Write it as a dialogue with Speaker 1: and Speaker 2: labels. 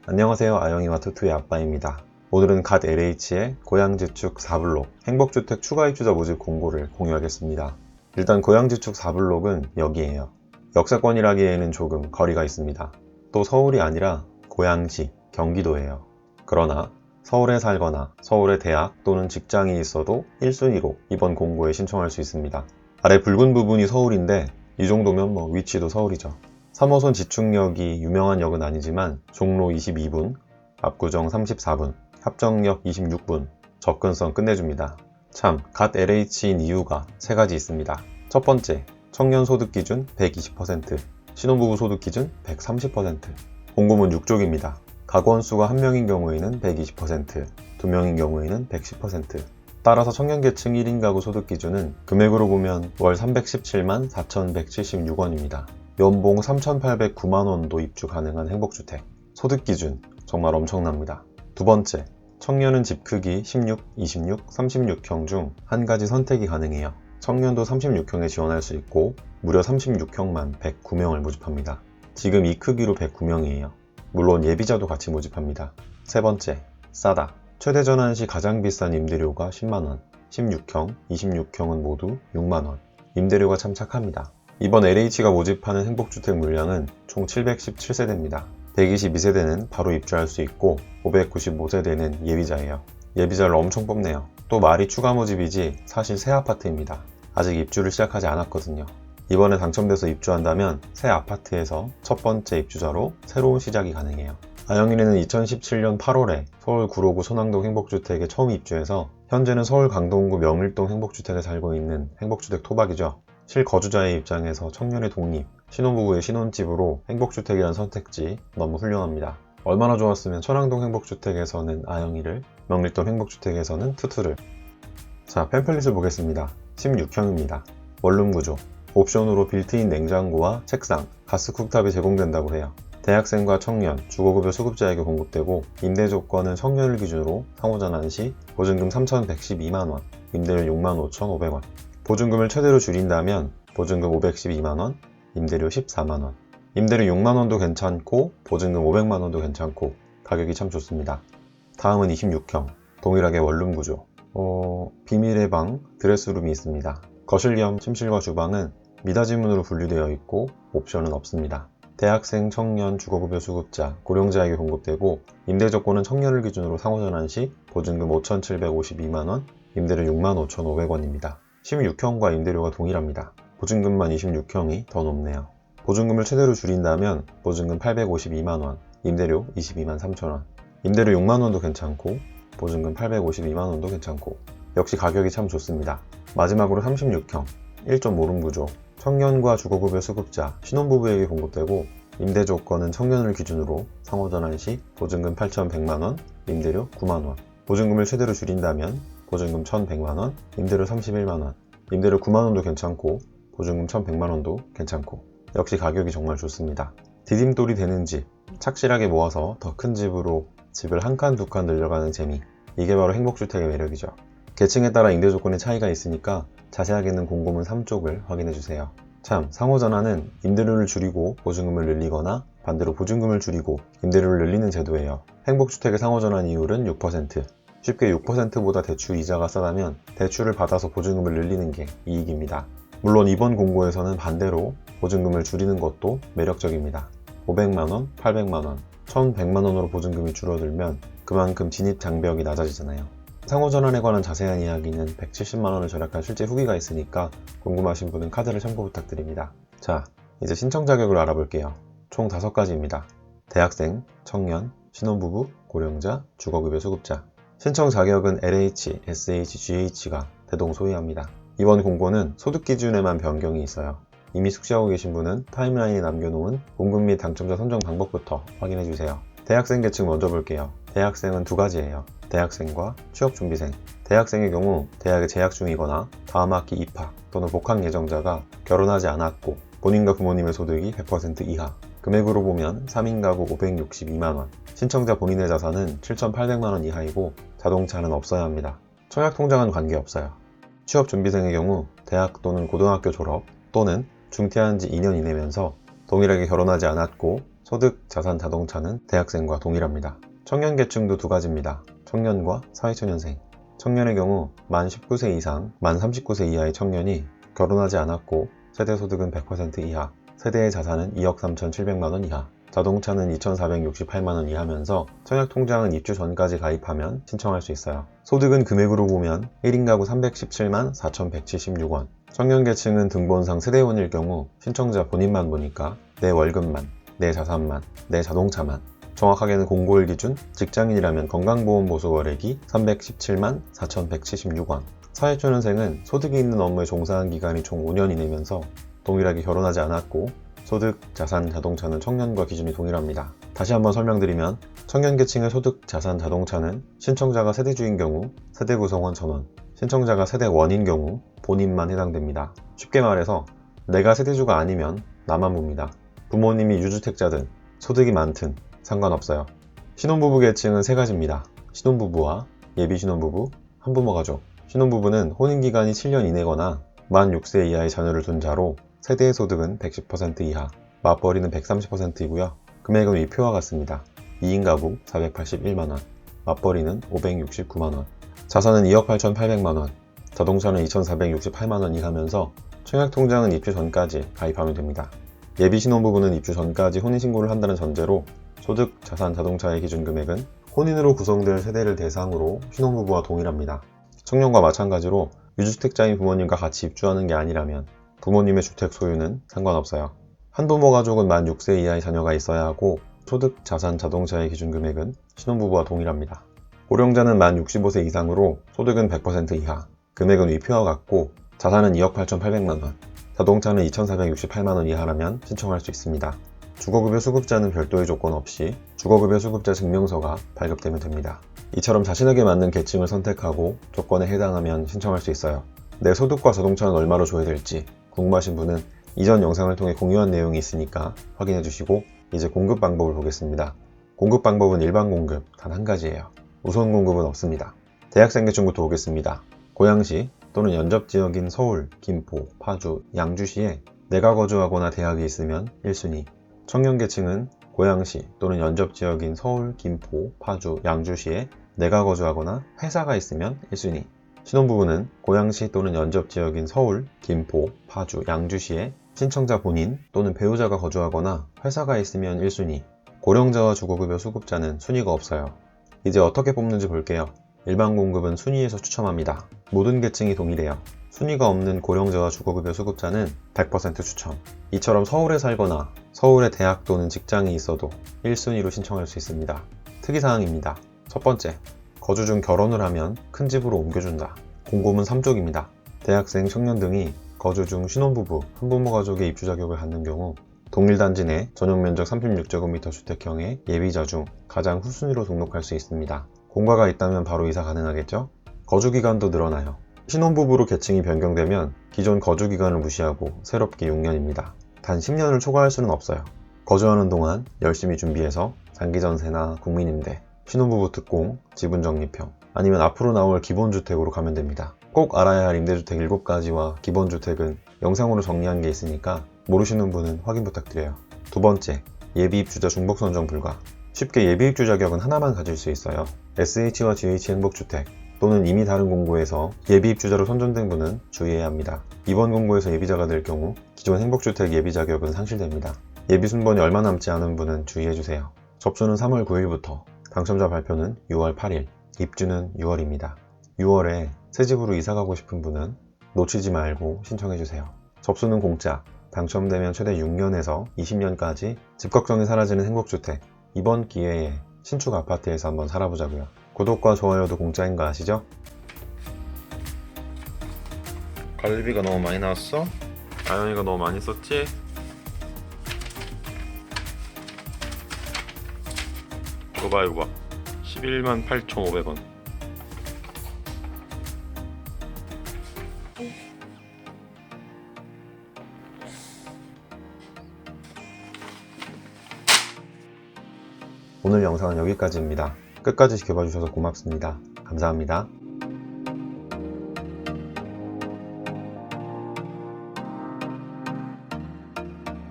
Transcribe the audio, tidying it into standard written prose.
Speaker 1: 안녕하세요. 아영이와 투투의 아빠입니다. 오늘은 갓 LH의 고양지축 4블록 행복주택 추가 입주자 모집 공고를 공유하겠습니다. 일단 고양지축 4블록은 여기에요. 역세권이라기에는 조금 거리가 있습니다. 또 서울이 아니라 고양시, 경기도예요. 그러나 서울에 살거나 서울에 대학 또는 직장이 있어도 1순위로 이번 공고에 신청할 수 있습니다. 아래 붉은 부분이 서울인데 이 정도면 위치도 서울이죠. 3호선 지축역이 유명한 역은 아니지만 종로 22분, 압구정 34분, 합정역 26분, 접근성 끝내줍니다. 참, 갓 LH인 이유가 3가지 있습니다. 첫 번째, 청년 소득 기준 120%, 신혼부부 소득 기준 130%. 공고문 6쪽입니다. 가구 원수가 1명인 경우에는 120%, 2명인 경우에는 110%. 따라서 청년계층 1인 가구 소득 기준은 금액으로 보면 월 317만 4,176원입니다. 연봉 3,809만원도 입주 가능한 행복주택. 소득 기준 정말 엄청납니다. 두 번째, 청년은 집 크기 16, 26, 36형 중 한 가지 선택이 가능해요. 청년도 36형에 지원할 수 있고 무려 36형만 109명을 모집합니다. 지금 이 크기로 109명이에요. 물론 예비자도 같이 모집합니다. 세 번째, 싸다. 최대 전환 시 가장 비싼 임대료가 10만원, 16형, 26형은 모두 6만원. 임대료가 참 착합니다. 이번 LH가 모집하는 행복주택 물량은 총 717세대입니다. 122세대는 바로 입주할 수 있고 595세대는 예비자예요. 예비자를 엄청 뽑네요. 또 말이 추가 모집이지 사실 새 아파트입니다. 아직 입주를 시작하지 않았거든요. 이번에 당첨돼서 입주한다면 새 아파트에서 첫 번째 입주자로 새로운 시작이 가능해요. 아영이는 2017년 8월에 서울 구로구 선앙동 행복주택에 처음 입주해서 현재는 서울 강동구 명일동 행복주택에 살고 있는 행복주택 토박이죠. 실거주자의 입장에서 청년의 독립, 신혼부부의 신혼집으로 행복주택이란 선택지 너무 훌륭합니다. 얼마나 좋았으면 천왕동 행복주택에서는 아영이를, 명일동 행복주택에서는 투투를. 자, 팸플릿을 보겠습니다. 16형입니다. 원룸 구조. 옵션으로 빌트인 냉장고와 책상, 가스 쿡탑이 제공된다고 해요. 대학생과 청년, 주거급여 수급자에게 공급되고 임대 조건은 청년을 기준으로 상호전환 시 보증금 3,112만원, 임대료 65,500원. 보증금을 최대로 줄인다면 보증금 512만원, 임대료 14만원. 임대료 6만원도 괜찮고 보증금 500만원도 괜찮고 가격이 참 좋습니다. 다음은 26형, 동일하게 원룸 구조. 비밀의 방, 드레스룸이 있습니다. 거실 겸 침실과 주방은 미닫이문으로 분리되어 있고 옵션은 없습니다. 대학생, 청년, 주거급여 수급자, 고령자에게 공급되고 임대 조건은 청년을 기준으로 상호전환 시 보증금 5,752만원, 임대료 65,500원입니다. 16형과 임대료가 동일합니다. 보증금만 26형이 더 높네요. 보증금을 최대로 줄인다면 보증금 852만원, 임대료 22만 3천원. 임대료 6만원도 괜찮고 보증금 852만원도 괜찮고 역시 가격이 참 좋습니다. 마지막으로 36형, 1.5룸 구조. 청년과 주거급여 수급자, 신혼부부에게 공급되고 임대 조건은 청년을 기준으로 상호전환 시 보증금 8,100만원, 임대료 9만원. 보증금을 최대로 줄인다면 보증금 1,100만원, 임대료 31만원. 임대료 9만원도 괜찮고 보증금 1,100만원도 괜찮고 역시 가격이 정말 좋습니다. 디딤돌이 되는 집, 착실하게 모아서 더 큰 집으로 집을 한 칸 두 칸 늘려가는 재미. 이게 바로 행복주택의 매력이죠. 계층에 따라 임대 조건의 차이가 있으니까 자세하게는 공고문 3쪽을 확인해주세요. 참, 상호전환은 임대료를 줄이고 보증금을 늘리거나 반대로 보증금을 줄이고 임대료를 늘리는 제도예요. 행복주택의 상호전환 이율은 6%. 쉽게 6%보다 대출 이자가 싸다면 대출을 받아서 보증금을 늘리는 게 이익입니다. 물론 이번 공고에서는 반대로 보증금을 줄이는 것도 매력적입니다. 500만원, 800만원, 1100만원으로 보증금이 줄어들면 그만큼 진입 장벽이 낮아지잖아요. 상호전환에 관한 자세한 이야기는 170만원을 절약한 실제 후기가 있으니까 궁금하신 분은 카드를 참고 부탁드립니다. 자, 이제 신청 자격을 알아볼게요. 총 5가지입니다. 대학생, 청년, 신혼부부, 고령자, 주거급여 수급자. 신청 자격은 LH, SH, GH가 대동소이합니다. 이번 공고는 소득 기준에만 변경이 있어요. 이미 숙지하고 계신 분은 타임라인에 남겨놓은 공급 및 당첨자 선정 방법부터 확인해주세요. 대학생 계층 먼저 볼게요. 대학생은 2가지예요. 대학생과 취업준비생. 대학생의 경우 대학에 재학 중이거나 다음 학기 입학 또는 복학 예정자가 결혼하지 않았고 본인과 부모님의 소득이 100% 이하. 금액으로 보면 3인 가구 562만원. 신청자 본인의 자산은 7,800만원 이하이고 자동차는 없어야 합니다. 청약통장은 관계없어요. 취업준비생의 경우 대학 또는 고등학교 졸업 또는 중퇴한 지 2년 이내면서 동일하게 결혼하지 않았고 소득, 자산, 자동차는 대학생과 동일합니다. 청년 계층도 두 가지입니다. 청년과 사회초년생. 청년의 경우 만 19세 이상, 만 39세 이하의 청년이 결혼하지 않았고 세대 소득은 100% 이하, 세대의 자산은 2억 3,700만원 이하, 자동차는 2,468만원 이하면서 청약통장은 입주 전까지 가입하면 신청할 수 있어요. 소득은 금액으로 보면 1인 가구 317만 4,176원. 청년 계층은 등본상 세대원일 경우 신청자 본인만 보니까 내 월급만, 내 자산만, 내 자동차만. 정확하게는 공고일 기준 직장인이라면 건강보험보수월액이 317만 4,176원. 사회초년생은 소득이 있는 업무에 종사한 기간이 총 5년 이내면서 동일하게 결혼하지 않았고 소득, 자산, 자동차는 청년과 기준이 동일합니다. 다시 한번 설명드리면 청년 계층의 소득, 자산, 자동차는 신청자가 세대주인 경우 세대 구성원 전원, 신청자가 세대원인 경우 본인만 해당됩니다. 쉽게 말해서 내가 세대주가 아니면 나만 봅니다. 부모님이 유주택자든 소득이 많든 상관없어요. 신혼부부 계층은 세 가지입니다. 신혼부부와 예비신혼부부, 한부모 가족. 신혼부부는 혼인기간이 7년 이내거나 만 6세 이하의 자녀를 둔 자로 세대의 소득은 110% 이하, 맞벌이는 130%이고요. 금액은 위표와 같습니다. 2인 가구 481만원, 맞벌이는 569만원, 자산은 2억 8,800만원, 자동차는 2,468만원 이하면서 청약통장은 입주 전까지 가입하면 됩니다. 예비신혼부부는 입주 전까지 혼인신고를 한다는 전제로 소득, 자산, 자동차의 기준 금액은 혼인으로 구성될 세대를 대상으로 신혼부부와 동일합니다. 청년과 마찬가지로 유주택자인 부모님과 같이 입주하는 게 아니라면 부모님의 주택 소유는 상관없어요. 한부모 가족은 만 6세 이하의 자녀가 있어야 하고 소득, 자산, 자동차의 기준 금액은 신혼부부와 동일합니다. 고령자는 만 65세 이상으로 소득은 100% 이하, 금액은 위표와 같고 자산은 2억 8,800만원, 자동차는 2,468만원 이하라면 신청할 수 있습니다. 주거급여 수급자는 별도의 조건 없이 주거급여 수급자 증명서가 발급되면 됩니다. 이처럼 자신에게 맞는 계층을 선택하고 조건에 해당하면 신청할 수 있어요. 내 소득과 자동차는 얼마로 줘야 될지 궁금하신 분은 이전 영상을 통해 공유한 내용이 있으니까 확인해 주시고 이제 공급 방법을 보겠습니다. 공급 방법은 일반 공급 단 한 가지예요. 우선 공급은 없습니다. 대학생 계층부터 보겠습니다. 고양시 또는 연접지역인 서울, 김포, 파주, 양주시에 내가 거주하거나 대학이 있으면 1순위. 청년 계층은 고양시 또는 연접지역인 서울, 김포, 파주, 양주시에 내가 거주하거나 회사가 있으면 1순위. 신혼부부는 고양시 또는 연접지역인 서울, 김포, 파주, 양주시에 신청자 본인 또는 배우자가 거주하거나 회사가 있으면 1순위. 고령자와 주거급여 수급자는 순위가 없어요. 이제 어떻게 뽑는지 볼게요. 일반 공급은 순위에서 추첨합니다. 모든 계층이 동일해요. 순위가 없는 고령자와 주거급여 수급자는 100% 추첨. 이처럼 서울에 살거나 서울에 대학 또는 직장이 있어도 1순위로 신청할 수 있습니다. 특이사항입니다. 첫 번째, 거주 중 결혼을 하면 큰 집으로 옮겨준다. 공고문 3쪽입니다. 대학생, 청년 등이 거주 중 신혼부부, 한부모 가족의 입주 자격을 갖는 경우 동일단지 내 전용면적 36제곱미터 주택형의 예비자 중 가장 후순위로 등록할 수 있습니다. 공과가 있다면 바로 이사 가능하겠죠? 거주기간도 늘어나요. 신혼부부로 계층이 변경되면 기존 거주기간을 무시하고 새롭게 6년입니다. 단 10년을 초과할 수는 없어요. 거주하는 동안 열심히 준비해서 장기전세나 국민임대, 신혼부부 특공, 지분적립형, 아니면 앞으로 나올 기본주택으로 가면 됩니다. 꼭 알아야 할 임대주택 7가지와 기본주택은 영상으로 정리한 게 있으니까 모르시는 분은 확인 부탁드려요. 두 번째, 예비입주자 중복선정 불가. 쉽게 예비입주 자격은 하나만 가질 수 있어요. SH와 GH 행복주택 또는 이미 다른 공고에서 예비입주자로 선정된 분은 주의해야 합니다. 이번 공고에서 예비자가 될 경우 기존 행복주택 예비자격은 상실됩니다. 예비순번이 얼마 남지 않은 분은 주의해주세요. 접수는 3월 9일부터, 당첨자 발표는 6월 8일, 입주는 6월입니다. 6월에 새집으로 이사가고 싶은 분은 놓치지 말고 신청해주세요. 접수는 공짜, 당첨되면 최대 6년에서 20년까지 집 걱정이 사라지는 행복주택. 이번 기회에 신축 아파트에서 한번 살아보자고요. 구독과 좋아요도 공짜인 거 아시죠? 갈비가 너무 많이 나왔어? 아연이가 너무 많이 썼지? 이거 봐 이거 봐. 11만 8,500원. 오늘 영상은 여기까지입니다. 끝까지 지켜봐 주셔서 고맙습니다. 감사합니다.